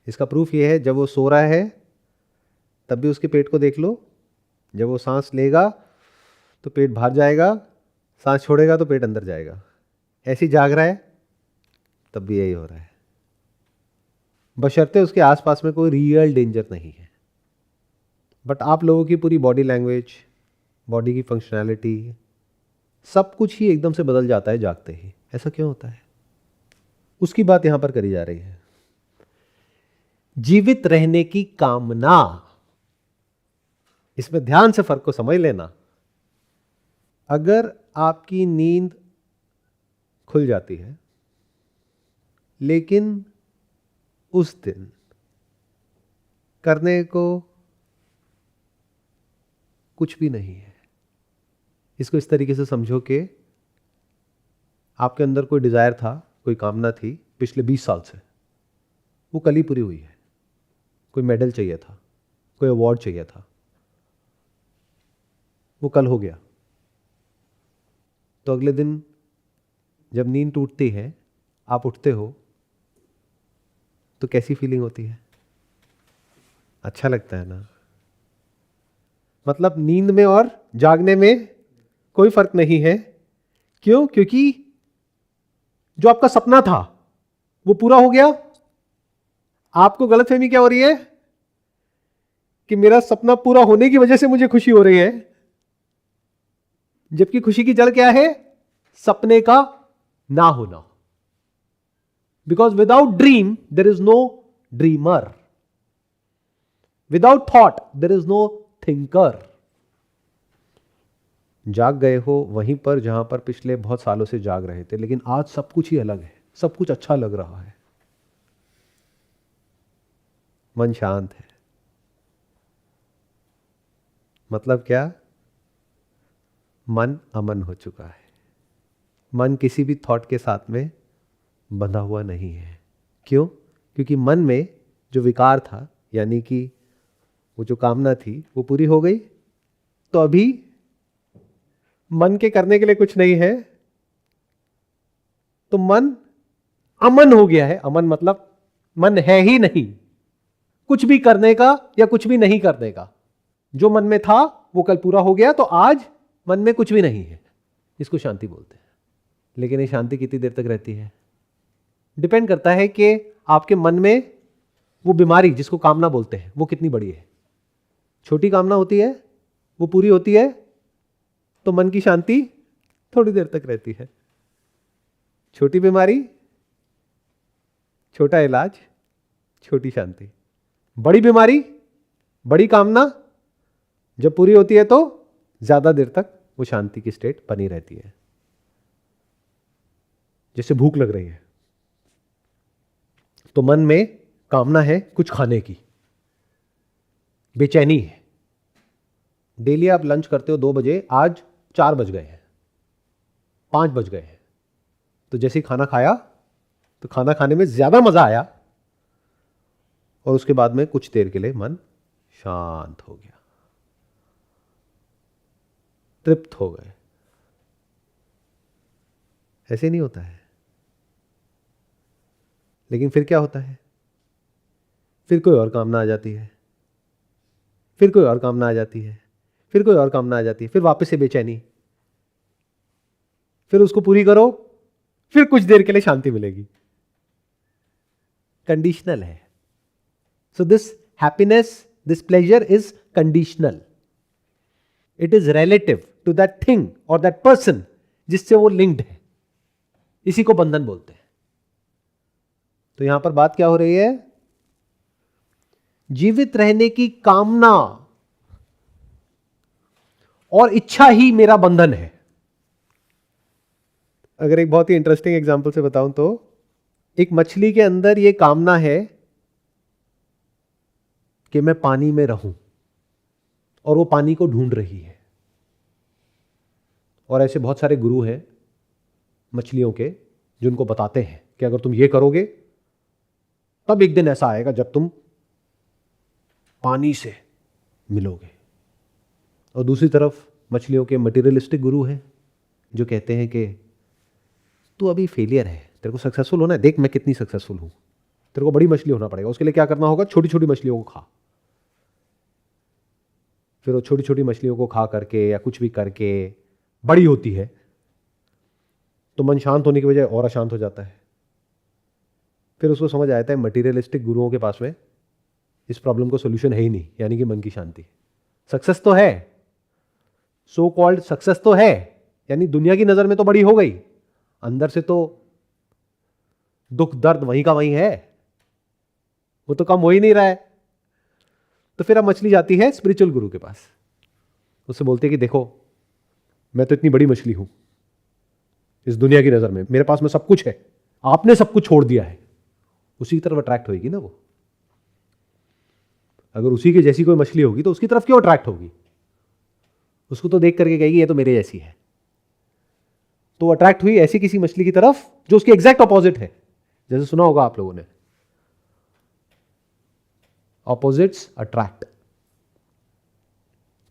इसका प्रूफ ये है, जब वो सो रहा है तब भी उसके पेट को देख लो, जब वो सांस लेगा तो पेट बाहर जाएगा, सांस छोड़ेगा तो पेट अंदर जाएगा। ऐसे ही जाग रहा है तब भी यही हो रहा है, बशर्ते उसके आसपास में कोई रियल डेंजर नहीं है। बट आप लोगों की पूरी बॉडी लैंग्वेज, बॉडी की फंक्शनैलिटी, सब कुछ ही एकदम से बदल जाता है जागते ही। ऐसा क्यों होता है? उसकी बात यहां पर करी जा रही है। जीवित रहने की कामना, इसमें ध्यान से फर्क को समझ लेना। अगर आपकी नींद खुल जाती है लेकिन उस दिन करने को कुछ भी नहीं है, इसको इस तरीके से समझो कि आपके अंदर कोई डिजायर था, कोई कामना थी पिछले 20 साल से, वो कल ही पूरी हुई है। कोई मेडल चाहिए था, कोई अवार्ड चाहिए था, वो कल हो गया। तो अगले दिन जब नींद टूटती है, आप उठते हो तो कैसी फीलिंग होती है? अच्छा लगता है ना? मतलब नींद में और जागने में कोई फर्क नहीं है। क्यों? क्योंकि जो आपका सपना था वो पूरा हो गया। आपको गलतफहमी क्या हो रही है कि मेरा सपना पूरा होने की वजह से मुझे खुशी हो रही है, जबकि खुशी की जड़ क्या है? सपने का ना होना। Because without dream there is no dreamer, without thought there is no thinker. जाग गए हो वहीं पर जहां पर पिछले बहुत सालों से जाग रहे थे, लेकिन आज सब कुछ ही अलग है, सब कुछ अच्छा लग रहा है, मन शांत है। मतलब क्या? मन अमन हो चुका है। मन किसी भी थॉट के साथ में बंधा हुआ नहीं है। क्यों? क्योंकि मन में जो विकार था, यानी कि वो जो कामना थी, वो पूरी हो गई। तो अभी मन के करने के लिए कुछ नहीं है, तो मन अमन हो गया है। अमन मतलब मन है ही नहीं कुछ भी करने का या कुछ भी नहीं करने का। जो मन में था वो कल पूरा हो गया, तो आज मन में कुछ भी नहीं है। इसको शांति बोलते हैं। लेकिन ये शांति कितनी देर तक रहती है? डिपेंड करता है कि आपके मन में वो बीमारी जिसको कामना बोलते हैं वो कितनी बड़ी है। छोटी कामना होती है, वो पूरी होती है तो मन की शांति थोड़ी देर तक रहती है। छोटी बीमारी, छोटा इलाज, छोटी शांति। बड़ी बीमारी, बड़ी कामना जब पूरी होती है तो ज्यादा देर तक वो शांति की स्टेट बनी रहती है। जैसे भूख लग रही है तो मन में कामना है कुछ खाने की, बेचैनी है। डेली आप लंच करते हो 2 बजे, आज 4 बज गए हैं, 5 बज गए हैं, तो जैसे ही खाना खाया तो खाना खाने में ज्यादा मजा आया और उसके बाद में कुछ देर के लिए मन शांत हो गया, तृप्त हो गए। ऐसे नहीं होता है। लेकिन फिर क्या होता है? फिर कोई और कामना आ जाती है, फिर कोई और कामना आ जाती है, फिर कोई और कामना आ जाती है, फिर वापस से बेचैनी, फिर उसको पूरी करो, फिर कुछ देर के लिए शांति मिलेगी। कंडीशनल है। So this happiness, this pleasure is conditional. It is relative to that thing और दैट पर्सन जिससे वो लिंक्ड है। इसी को बंधन बोलते हैं। तो यहां पर बात क्या हो रही है? जीवित रहने की कामना और इच्छा ही मेरा बंधन है। अगर एक बहुत ही इंटरेस्टिंग एग्जांपल से बताऊं तो एक मछली के अंदर यह कामना है कि मैं पानी में रहूं और वो पानी को ढूंढ रही है। और ऐसे बहुत सारे गुरु हैं मछलियों के जो उनको बताते हैं कि अगर तुम ये करोगे तब एक दिन ऐसा आएगा जब तुम पानी से मिलोगे। और दूसरी तरफ मछलियों के मटेरियलिस्टिक गुरु हैं जो कहते हैं कि तू अभी फेलियर है, तेरे को सक्सेसफुल होना है, देख मैं कितनी सक्सेसफुल हूं। तेरे को बड़ी मछली होना पड़ेगा। उसके लिए क्या करना होगा? छोटी छोटी मछलियों को खा। फिर वो छोटी छोटी मछलियों को खा करके या कुछ भी करके बड़ी होती है, तो मन शांत होने की बजाय और अशांत हो जाता है। फिर उसको समझ आता है मटीरियलिस्टिक गुरुओं के पास में इस प्रॉब्लम को सोल्यूशन है ही नहीं, यानी कि मन की शांति। सक्सेस तो है, सो कॉल्ड सक्सेस तो है, यानी दुनिया की नजर में तो बड़ी हो गई, अंदर से तो दुख दर्द वहीं का वहीं है, वो तो कम हो ही नहीं रहा है। तो फिर अब मछली जाती है स्पिरिचुअल गुरु के पास, उससे बोलती है कि देखो मैं तो इतनी बड़ी मछली हूं इस दुनिया की नजर में, मेरे पास में सब कुछ है, आपने सब कुछ छोड़ दिया है। उसी की तरफ अट्रैक्ट होगी ना वो। अगर उसी के जैसी कोई मछली होगी तो उसकी तरफ क्यों अट्रैक्ट होगी? उसको तो देख करके कहेगी ये तो मेरे जैसी है। तो अट्रैक्ट हुई ऐसी किसी मछली की तरफ जो उसकी एग्जैक्ट ऑपोजिट है। जैसे सुना होगा आप लोगों ने, ऑपोजिट्स अट्रैक्ट।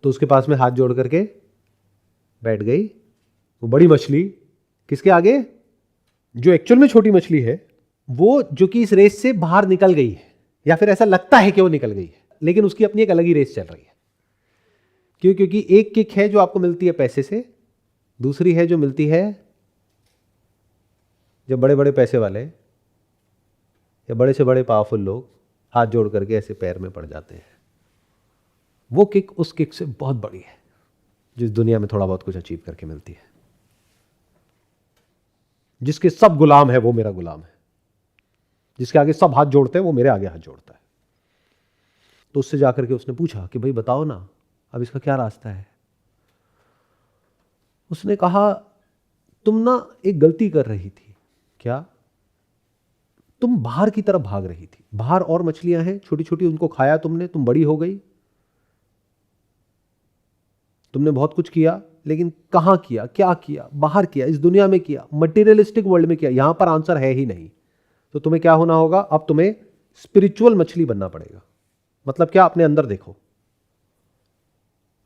तो उसके पास में हाथ जोड़ करके बैठ गई वो बड़ी मछली। किसके आगे? जो एक्चुअल में छोटी मछली है, वो जो कि इस रेस से बाहर निकल गई है, या फिर ऐसा लगता है कि वो निकल गई है, लेकिन उसकी अपनी एक अलग ही रेस चल रही है। क्यों? क्योंकि एक किक है जो आपको मिलती है पैसे से, दूसरी है जो मिलती है जब बड़े बड़े पैसे वाले या बड़े से बड़े पावरफुल लोग हाथ जोड़ करके ऐसे पैर में पड़ जाते हैं। वो किक उस किक से बहुत बड़ी है जिस दुनिया में थोड़ा बहुत कुछ अचीव करके मिलती है। जिसके सब गुलाम है वो मेरा गुलाम है, जिसके आगे सब हाथ जोड़ते हैं वो मेरे आगे हाथ जोड़ता है। तो उससे जाकर के उसने पूछा कि भाई बताओ ना, अब इसका क्या रास्ता है? उसने कहा तुम ना एक गलती कर रही थी। क्या? तुम बाहर की तरफ भाग रही थी। बाहर और मछलियां हैं छोटी छोटी, उनको खाया तुमने, तुम बड़ी हो गई, तुमने बहुत कुछ किया, लेकिन कहां किया, क्या किया? बाहर किया, इस दुनिया में किया, मटेरियलिस्टिक वर्ल्ड में किया। यहां पर आंसर है ही नहीं। तो तुम्हें क्या होना होगा? अब तुम्हें स्पिरिचुअल मछली बनना पड़ेगा। मतलब क्या? अपने अंदर देखो।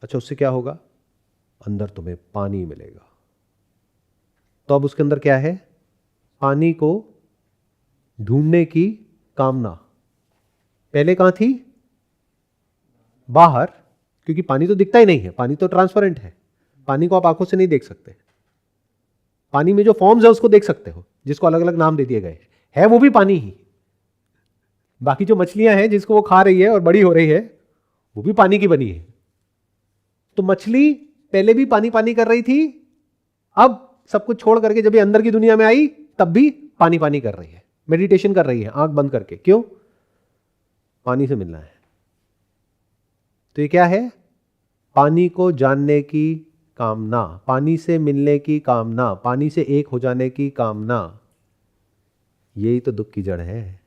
अच्छा, उससे क्या होगा? अंदर तुम्हें पानी मिलेगा। तो अब उसके अंदर क्या है? पानी को ढूंढने की कामना। पहले कहां थी? बाहर, क्योंकि पानी तो दिखता ही नहीं है, पानी तो ट्रांसपेरेंट है, पानी को आप आंखों से नहीं देख सकते। पानी में जो फॉर्म्स है उसको देख सकते हो, जिसको अलग अलग नाम दे दिए गए है, वो भी पानी ही। बाकी जो मछलियां हैं जिसको वो खा रही है और बड़ी हो रही है, वो भी पानी की बनी है। तो मछली पहले भी पानी पानी कर रही थी, अब सब कुछ छोड़ करके जब ये अंदर की दुनिया में आई तब भी पानी पानी कर रही है, मेडिटेशन कर रही है आंख बंद करके। क्यों? पानी से मिलना है। तो ये क्या है? पानी को जानने की कामना, पानी से मिलने की कामना, पानी से एक हो जाने की कामना। यही तो दुख की जड़ है।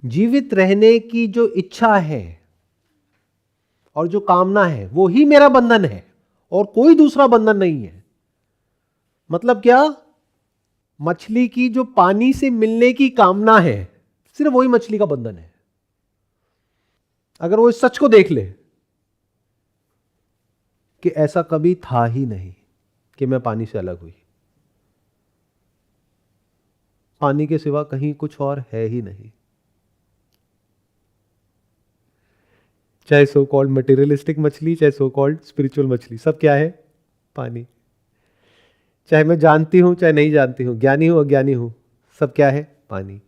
जीवित रहने की जो इच्छा है और जो कामना है, वो ही मेरा बंधन है और कोई दूसरा बंधन नहीं है। मतलब क्या? मछली की जो पानी से मिलने की कामना है, सिर्फ वही मछली का बंधन है। अगर वो इस सच को देख ले कि ऐसा कभी था ही नहीं कि मैं पानी से अलग हुई, पानी के सिवा कहीं कुछ और है ही नहीं। चाहे सो कॉल्ड मटेरियलिस्टिक मछली, चाहे सो कॉल्ड स्पिरिचुअल मछली, सब क्या है? पानी। चाहे मैं जानती हूं चाहे नहीं जानती हूं, ज्ञानी हूं अज्ञानी हूं, सब क्या है? पानी।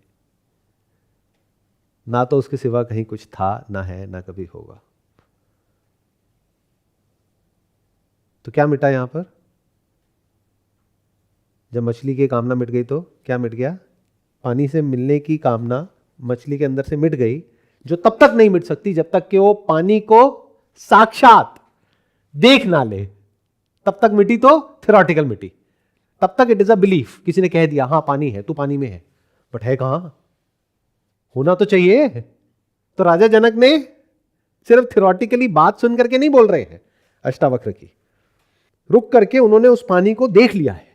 ना तो उसके सिवा कहीं कुछ था, ना है, ना कभी होगा। तो क्या मिटा यहां पर? जब मछली की कामना मिट गई तो क्या मिट गया? पानी से मिलने की कामना मछली के अंदर से मिट गई, जो तब तक नहीं मिट सकती जब तक कि वो पानी को साक्षात देख ना ले। तब तक मिटी तो थ्योरेटिकल मिटी, तब तक इट इज अ बिलीफ। किसी ने कह दिया हां पानी है, तू पानी में है, बट है कहां? होना तो चाहिए। तो राजा जनक ने सिर्फ थ्योरेटिकली बात सुन करके नहीं बोल रहे हैं अष्टावक्र की, रुक करके उन्होंने उस पानी को देख लिया है।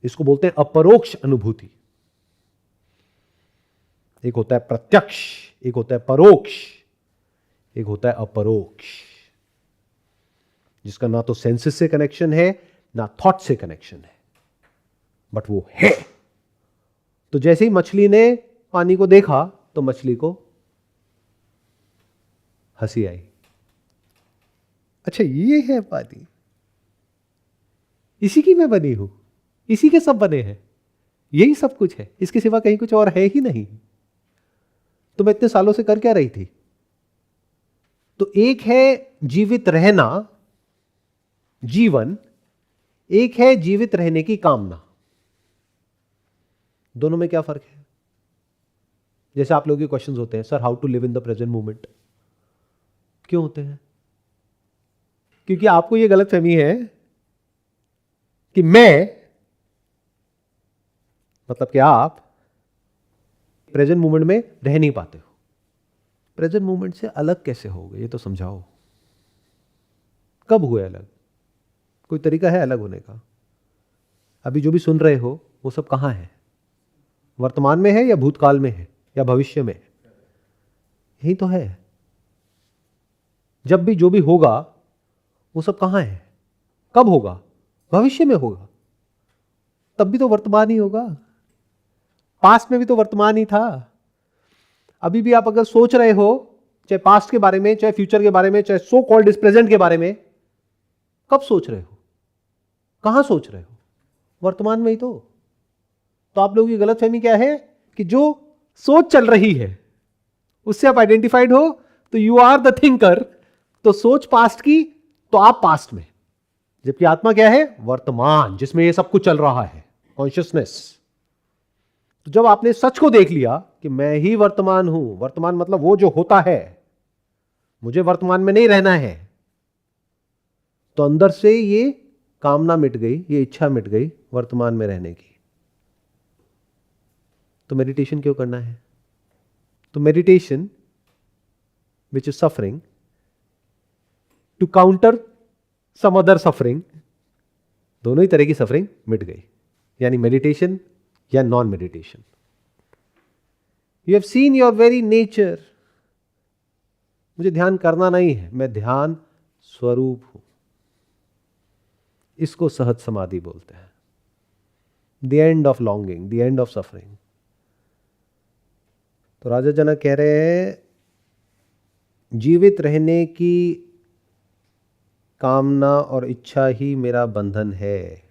इसको बोलते हैं अपरोक्ष अनुभूति। एक होता है प्रत्यक्ष, एक होता है परोक्ष, एक होता है अपरोक्ष, जिसका ना तो सेंसेस से कनेक्शन है ना थॉट से कनेक्शन है, बट वो है। तो जैसे ही मछली ने पानी को देखा तो मछली को हंसी आई। अच्छा ये है पानी, इसी की मैं बनी हूं, इसी के सब बने हैं, यही सब कुछ है, इसके सिवा कहीं कुछ और है ही नहीं। तो मैं इतने सालों से कर क्या रही थी? तो एक है जीवित रहना, जीवन, एक है जीवित रहने की कामना। दोनों में क्या फर्क है? जैसे आप लोगों के क्वेश्चंस होते हैं, sir how to live in the present moment, क्यों होते हैं? क्योंकि आपको यह गलतफहमी है कि मैं, मतलब कि आप प्रेजेंट मोमेंट में रह नहीं पाते हो। प्रेजेंट मोमेंट से अलग कैसे हो गए, ये तो समझाओ। कब हुए अलग? कोई तरीका है अलग होने का? अभी जो भी सुन रहे हो वो सब कहां है? वर्तमान में है या भूतकाल में है या भविष्य में? यही तो है। जब भी जो भी होगा वो सब कहां है? कब होगा? भविष्य में होगा, तब भी तो वर्तमान ही होगा। पास्ट में भी तो वर्तमान ही था। अभी भी आप अगर सोच रहे हो, चाहे पास्ट के बारे में, चाहे फ्यूचर के बारे में, चाहे सो कॉल्ड प्रेजेंट के बारे में, कब सोच रहे हो? कहां सोच रहे हो? वर्तमान में ही तो। तो आप लोगों की गलतफहमी क्या है कि जो सोच चल रही है उससे आप आइडेंटिफाइड हो, तो यू आर द थिंकर। तो सोच पास्ट की, तो आप पास्ट में, जबकि आत्मा क्या है? वर्तमान, जिसमें ये सब कुछ चल रहा है, कॉन्शियसनेस। तो जब आपने सच को देख लिया कि मैं ही वर्तमान हूं, वर्तमान मतलब वो जो होता है, मुझे वर्तमान में नहीं रहना है, तो अंदर से ये कामना मिट गई, ये इच्छा मिट गई वर्तमान में रहने की। तो मेडिटेशन क्यों करना है? तो meditation which is suffering to counter some other suffering, दोनों ही तरह की सफरिंग मिट गई, यानी मेडिटेशन या non meditation. You have seen your very nature. मुझे ध्यान करना नहीं है, मैं ध्यान स्वरूप हूं। इसको सहज समाधि बोलते हैं। The end of longing, the end of suffering. तो राजा जनक कह रहे हैं, जीवित रहने की कामना और इच्छा ही मेरा बंधन है।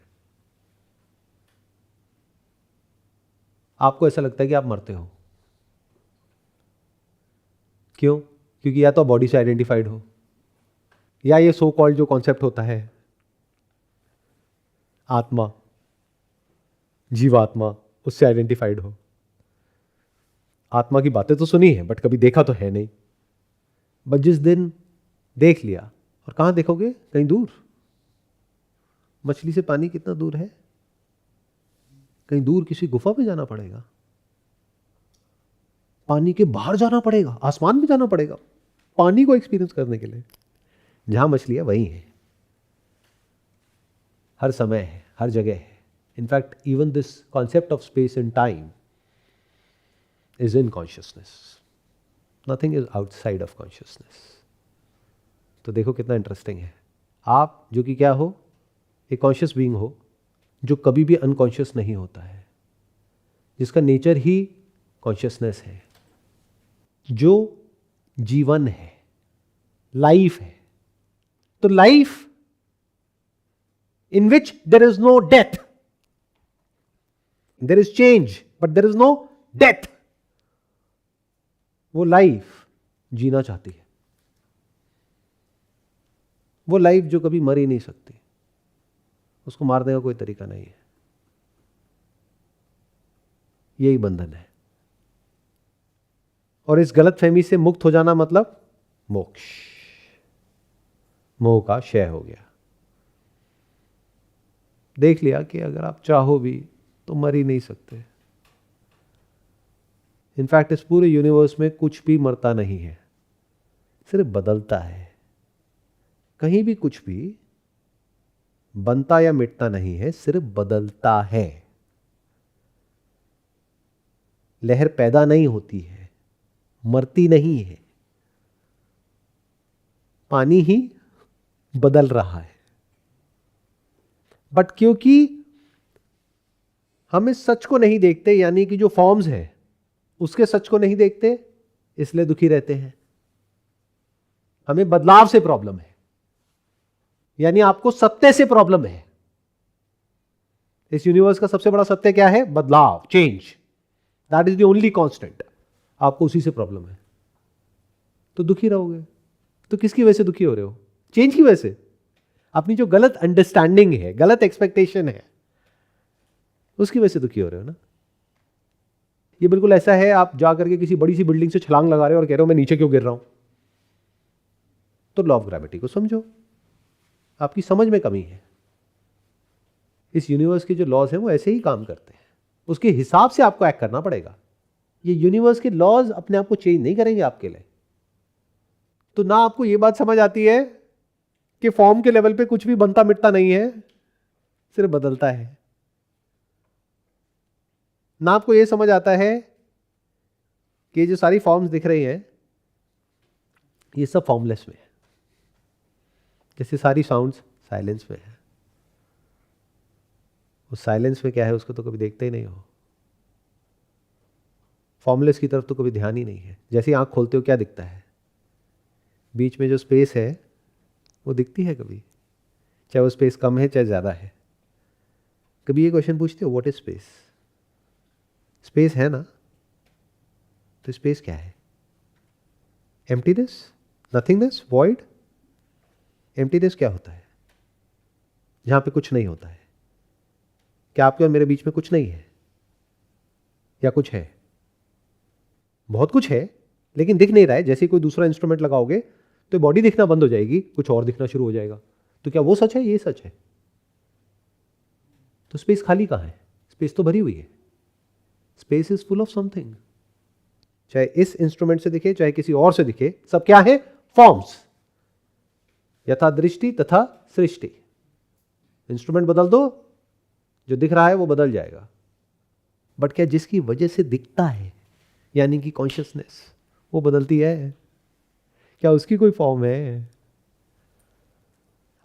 आपको ऐसा लगता है कि आप मरते हो, क्यों? क्योंकि या तो बॉडी से आइडेंटिफाइड हो, या ये सो कॉल्ड जो कॉन्सेप्ट होता है आत्मा, जीवात्मा, उससे आइडेंटिफाइड हो। आत्मा की बातें तो सुनी है बट कभी देखा तो है नहीं। बट जिस दिन देख लिया, और कहां देखोगे? कहीं दूर। मछली से पानी कितना दूर है? कहीं दूर किसी गुफा में जाना पड़ेगा, पानी के बाहर जाना पड़ेगा, आसमान में जाना पड़ेगा पानी को एक्सपीरियंस करने के लिए। जहां मछली है वहीं है, हर समय है, हर जगह है। In fact even this concept of space and time is in consciousness, nothing is outside of consciousness. तो देखो कितना इंटरेस्टिंग है। आप जो कि क्या हो? एक कॉन्शियस बीइंग हो, जो कभी भी अनकॉन्शियस नहीं होता है, जिसका नेचर ही कॉन्शियसनेस है, जो जीवन है, लाइफ है। तो life in which there is no death, there is change but there is no death, वो लाइफ जीना चाहती है। वो लाइफ जो कभी मर ही नहीं सकती, उसको मारने का कोई तरीका नहीं है। यही बंधन है। और इस गलतफहमी से मुक्त हो जाना मतलब मोक्ष, मोह का क्षय हो गया। देख लिया कि अगर आप चाहो भी तो मर ही नहीं सकते। इनफैक्ट इस पूरे यूनिवर्स में कुछ भी मरता नहीं है, सिर्फ बदलता है। कहीं भी कुछ भी बनता या मिटता नहीं है, सिर्फ बदलता है। लहर पैदा नहीं होती है, मरती नहीं है, पानी ही बदल रहा है। बट क्योंकि हम इस सच को नहीं देखते, यानी कि जो फॉर्म्स है उसके सच को नहीं देखते, इसलिए दुखी रहते हैं। हमें बदलाव से प्रॉब्लम है, यानी आपको सत्य से प्रॉब्लम है। इस यूनिवर्स का सबसे बड़ा सत्य क्या है? बदलाव, change. That is the only constant. आपको उसी से प्रॉब्लम है, तो दुखी रहोगे। तो किसकी वजह से दुखी हो रहे हो? चेंज की वजह से। अपनी जो गलत अंडरस्टैंडिंग है, गलत एक्सपेक्टेशन है, उसकी वजह से दुखी हो रहे हो ना। ये बिल्कुल ऐसा है, आप जाकर के किसी बड़ी सी बिल्डिंग से छलांग लगा रहे हो और कह रहे हो मैं नीचे क्यों गिर रहा हूं। तो लॉ ऑफ ग्रेविटी को समझो, आपकी समझ में कमी है। इस यूनिवर्स के जो लॉज हैं वो ऐसे ही काम करते हैं, उसके हिसाब से आपको एक्ट करना पड़ेगा। ये यूनिवर्स के लॉज अपने आप को चेंज नहीं करेंगे आपके लिए। तो ना आपको ये बात समझ आती है कि फॉर्म के लेवल पे कुछ भी बनता मिटता नहीं है, सिर्फ बदलता है। ना आपको ये समझ आता है कि ये जो सारी फॉर्म्स दिख रही हैं ये सब फॉर्मलेस में है। जैसे सारी साउंड्स साइलेंस में है, उस साइलेंस में क्या है उसको तो कभी देखते ही नहीं हो। फॉर्मलेस की तरफ तो कभी ध्यान ही नहीं है। जैसे आंख खोलते हो क्या दिखता है? बीच में जो स्पेस है वो दिखती है कभी, चाहे वो स्पेस कम है चाहे ज़्यादा है। कभी ये क्वेश्चन पूछते हो व्हाट इज स्पेस? स्पेस है ना, तो स्पेस क्या है? Emptiness, nothingness, void. एम्प्टीनेस क्या होता है? जहां पे कुछ नहीं होता है। क्या आपके और मेरे बीच में कुछ नहीं है या कुछ है? बहुत कुछ है लेकिन दिख नहीं रहा है। जैसे कोई दूसरा इंस्ट्रूमेंट लगाओगे तो बॉडी दिखना बंद हो जाएगी, कुछ और दिखना शुरू हो जाएगा। तो क्या वो सच है? ये सच है। तो स्पेस खाली कहां है? स्पेस तो भरी हुई है। Space is full of something. चाहे इस इंस्ट्रूमेंट से दिखे चाहे किसी और से दिखे, सब क्या है? फॉर्म्स। यथा दृष्टि तथा सृष्टि। इंस्ट्रूमेंट बदल दो, जो दिख रहा है वो बदल जाएगा। बट क्या जिसकी वजह से दिखता है यानी कि कॉन्शियसनेस, वो बदलती है? क्या उसकी कोई फॉर्म है?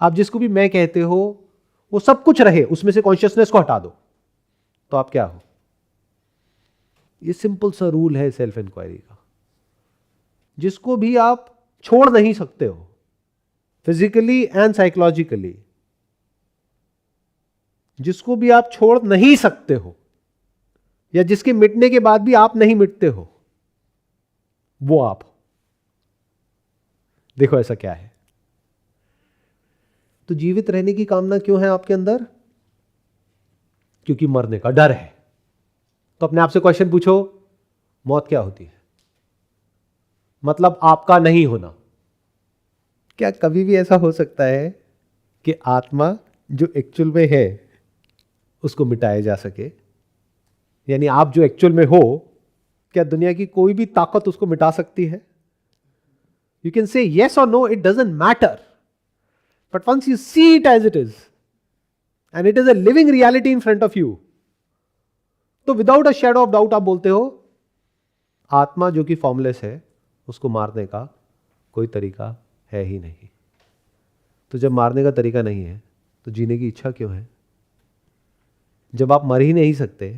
आप जिसको भी मैं कहते हो वो सब कुछ रहे, उसमें से कॉन्शियसनेस को हटा दो तो आप क्या हो? ये सिंपल सा रूल है सेल्फ इंक्वायरी का। जिसको भी आप छोड़ नहीं सकते हो फिजिकली एंड साइकोलॉजिकली, जिसको भी आप छोड़ नहीं सकते हो या जिसके मिटने के बाद भी आप नहीं मिटते हो, वो आप हो। देखो ऐसा क्या है। तो जीवित रहने की कामना क्यों है आपके अंदर? क्योंकि मरने का डर है। तो अपने आप से क्वेश्चन पूछो, मौत क्या होती है? मतलब आपका नहीं होना। क्या कभी भी ऐसा हो सकता है कि आत्मा जो एक्चुअल में है उसको मिटाया जा सके? यानी आप जो एक्चुअल में हो, क्या दुनिया की कोई भी ताकत उसको मिटा सकती है? You can say yes or no, it doesn't matter. But once you see it as it is, and it is a living reality in front of you, तो without a shadow of doubt आप बोलते हो आत्मा जो कि formless है उसको मारने का कोई तरीका है ही नहीं। तो जब मारने का तरीका नहीं है तो जीने की इच्छा क्यों है? जब आप मर ही नहीं सकते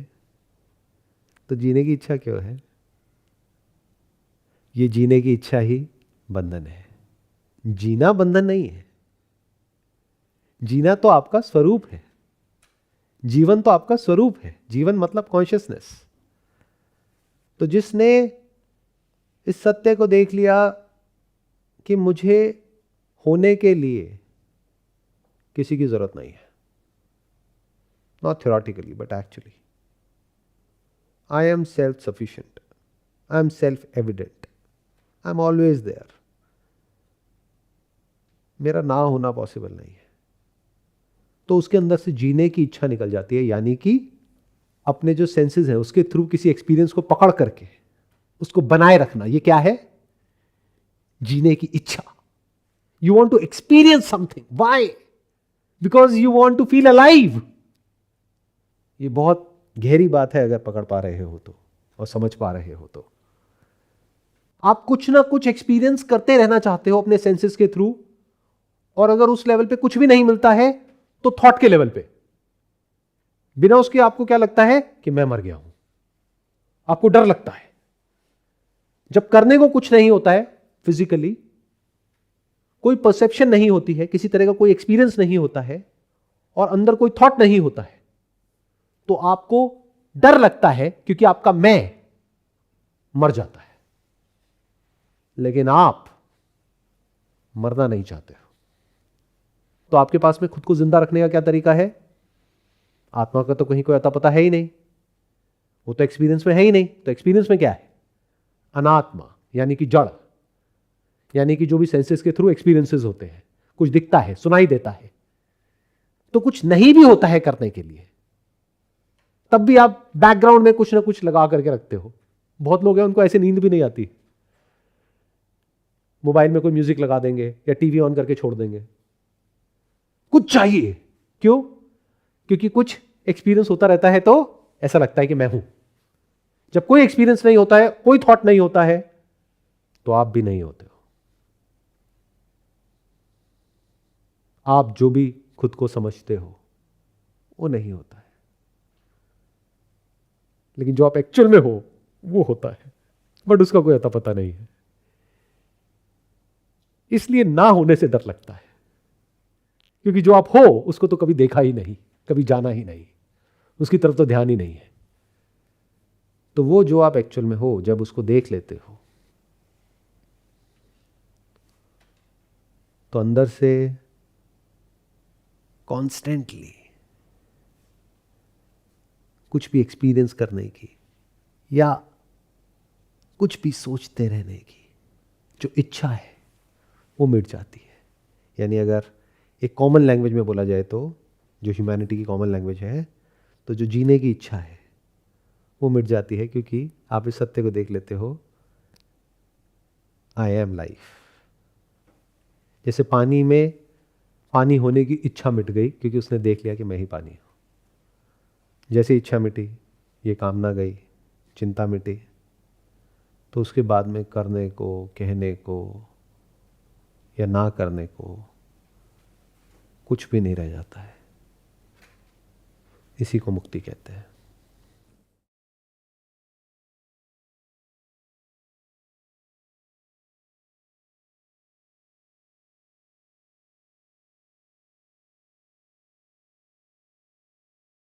तो जीने की इच्छा क्यों है? ये जीने की इच्छा ही बंधन है। जीना बंधन नहीं है। जीना तो आपका स्वरूप है। जीवन तो आपका स्वरूप है। जीवन मतलब कॉन्शियसनेस। तो जिसने इस सत्य को देख लिया कि मुझे होने के लिए किसी की जरूरत नहीं है, not theoretically but actually, I am self sufficient, I am self evident, I am always there, मेरा ना होना पॉसिबल नहीं है, तो उसके अंदर से जीने की इच्छा निकल जाती है। यानी कि अपने जो सेंसेस हैं उसके थ्रू किसी एक्सपीरियंस को पकड़ करके उसको बनाए रखना, ये क्या है? जीने की इच्छा। You want to experience something, why? Because you want to feel alive. ये बहुत गहरी बात है अगर पकड़ पा रहे हो तो और समझ पा रहे हो तो। आप कुछ ना कुछ एक्सपीरियंस करते रहना चाहते हो अपने सेंसेस के थ्रू, और अगर उस लेवल पे कुछ भी नहीं मिलता है तो थॉट के लेवल पे बिना उसके आपको क्या लगता है कि मैं मर गया हूं, आपको डर लगता है। जब करने को कुछ नहीं होता है फिजिकली, कोई परसेप्शन नहीं होती है, किसी तरह का कोई एक्सपीरियंस नहीं होता है और अंदर कोई थॉट नहीं होता है, तो आपको डर लगता है क्योंकि आपका मैं मर जाता है। लेकिन आप मरना नहीं चाहते हो, तो आपके पास में खुद को जिंदा रखने का क्या तरीका है? आत्मा का तो कहीं कोई अता पता है ही नहीं, वो तो एक्सपीरियंस में है ही नहीं। तो एक्सपीरियंस में क्या है? अनात्मा, यानी कि जड़, यानी कि जो भी सेंसेस के थ्रू एक्सपीरियंसेस होते हैं, कुछ दिखता है, सुनाई देता है, तो कुछ नहीं भी होता है करने के लिए, तब भी आप बैकग्राउंड में कुछ ना कुछ लगा करके रखते हो। बहुत लोग हैं उनको ऐसे नींद भी नहीं आती, मोबाइल में कोई म्यूजिक लगा देंगे या टीवी ऑन करके छोड़ देंगे, कुछ चाहिए। क्यों? क्योंकि कुछ एक्सपीरियंस होता रहता है तो ऐसा लगता है कि मैं हूं। जब कोई एक्सपीरियंस नहीं होता है, कोई थॉट नहीं होता है, तो आप भी नहीं होते हो। आप जो भी खुद को समझते हो वो नहीं होता है, लेकिन जो आप एक्चुअल में हो वो होता है, बट उसका कोई अता पता नहीं है। इसलिए ना होने से डर लगता है, क्योंकि जो आप हो उसको तो कभी देखा ही नहीं, कभी जाना ही नहीं, उसकी तरफ तो ध्यान ही नहीं है। तो वो जो आप एक्चुअल में हो, जब उसको देख लेते हो तो अंदर से कॉन्स्टेंटली कुछ भी एक्सपीरियंस करने की या कुछ भी सोचते रहने की जो इच्छा है वो मिट जाती है। यानी अगर एक कॉमन लैंग्वेज में बोला जाए तो, जो ह्यूमैनिटी की कॉमन लैंग्वेज है, तो जो जीने की इच्छा है वो मिट जाती है, क्योंकि आप इस सत्य को देख लेते हो, आई एम लाइफ। जैसे पानी में पानी होने की इच्छा मिट गई क्योंकि उसने देख लिया कि मैं ही पानी हूं। जैसे इच्छा मिटी, ये कामना गई, चिंता मिटी, तो उसके बाद में करने को, कहने को या ना करने को कुछ भी नहीं रह जाता है। इसी को मुक्ति कहते हैं।